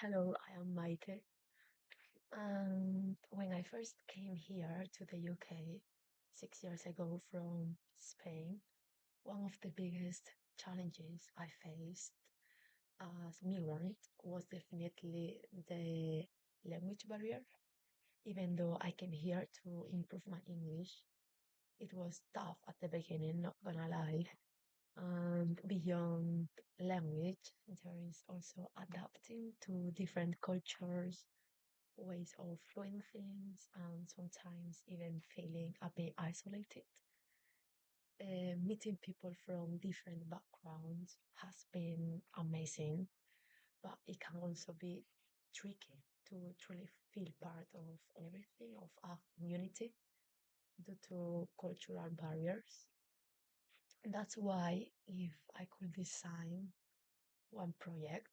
Hello, I am Maite. And when I first came here to the UK 6 years ago from Spain, one of the biggest challenges I faced as migrant was definitely the language barrier. Even though I came here to improve my English, it was tough at the beginning, not gonna lie. And beyond language, there is also adapting to different cultures, ways of doing things, and sometimes even feeling a bit isolated. Meeting people from different backgrounds has been amazing, but it can also be tricky to truly feel part of everything, of a community, due to cultural barriers. That's why, if I could design one project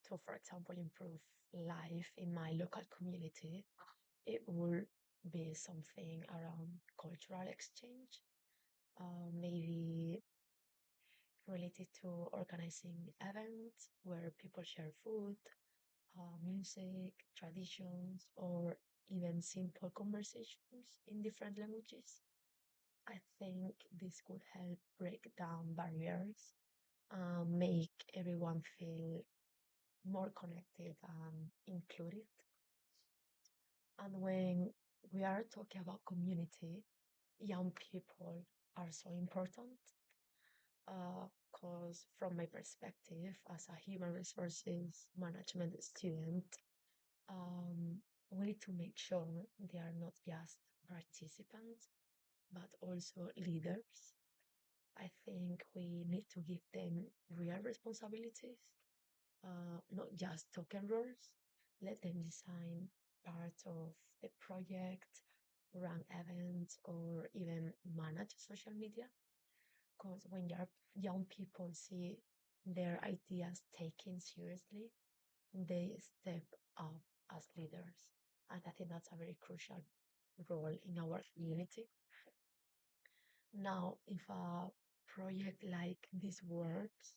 to, for example, improve life in my local community, it will be something around cultural exchange, maybe related to organizing events where people share food, music, traditions, or even simple conversations in different languages. I think this could help break down barriers, make everyone feel more connected and included. And when we are talking about community, young people are so important because, from my perspective as a human resources management student, um, we need to make sure they are not just participants but also leaders. I think we need to give them real responsibilities, not just token roles. Let them design part of the project, run events, or even manage social media. Because when young people see their ideas taken seriously, they step up as leaders. And I think that's a very crucial role in our community. Now, if a project like this works,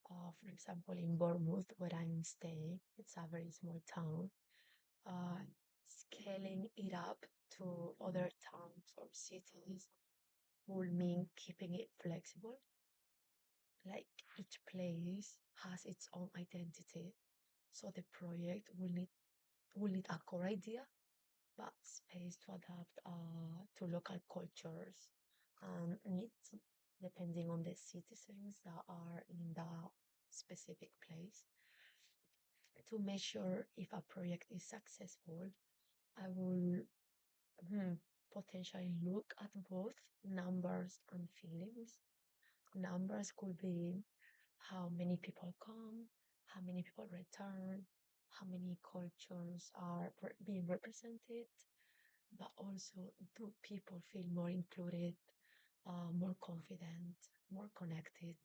for example, in Bournemouth, where I'm staying, it's a very small town, uh, scaling it up to other towns or cities will mean keeping it flexible. Like each place has its own identity, so the project will need a core idea, but space to adapt to local cultures and needs, depending on the citizens that are in the specific place. To measure if a project is successful, I will hmm, potentially look at both numbers and feelings. Numbers could be how many people come, how many people return, how many cultures are being represented, but also do people feel more included, more confident, more connected.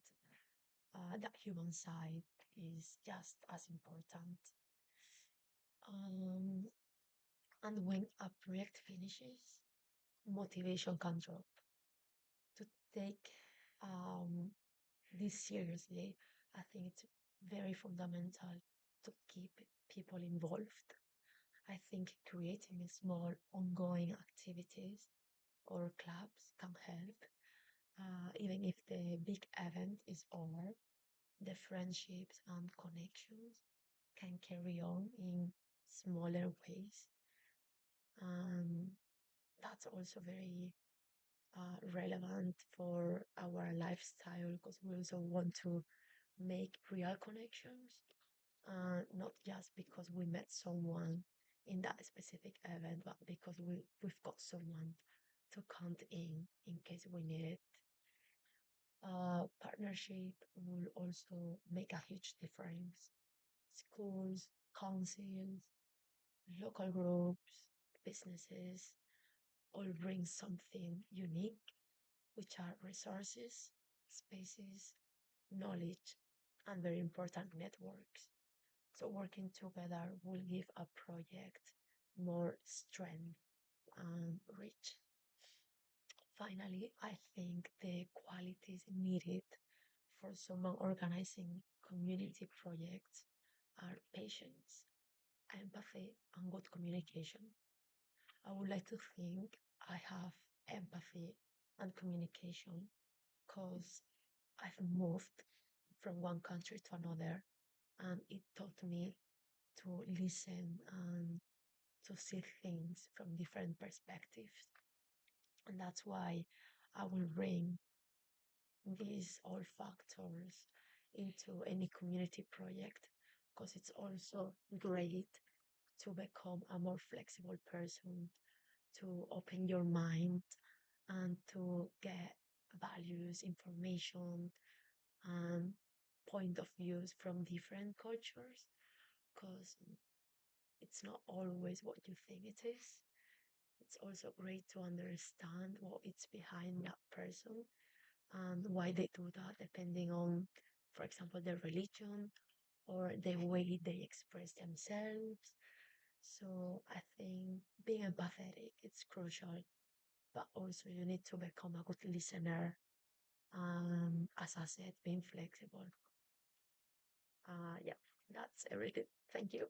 That human side is just as important. Um, and when a project finishes, motivation can drop. To take um, this seriously, I think it's very fundamental to keep people involved. I think creating small ongoing activities or clubs can help. Even if the big event is over, the friendships and connections can carry on in smaller ways. And that's also very relevant for our lifestyle because we also want to make real connections, not just because we met someone in that specific event, but because we've got someone to count in case we need it. Partnership will also make a huge difference. Schools, councils, local groups, businesses all bring something unique, which are resources, spaces, knowledge, and very important networks. So working together will give a project more strength and reach. Finally, I think the qualities needed for someone organizing community projects are patience, empathy, and good communication. I would like to think I have empathy and communication because I've moved from one country to another, and it taught me to listen and to see things from different perspectives. And that's why I will bring these all factors into any community project because it's also great to become a more flexible person, to open your mind and to get values, information, and point of views from different cultures because it's not always what you think it is. It's also great to understand what is behind that person and why they do that, depending on, for example, their religion or the way they express themselves. So I think being empathetic is crucial, but also you need to become a good listener. And as I said, being flexible. Yeah, that's everything. Thank you.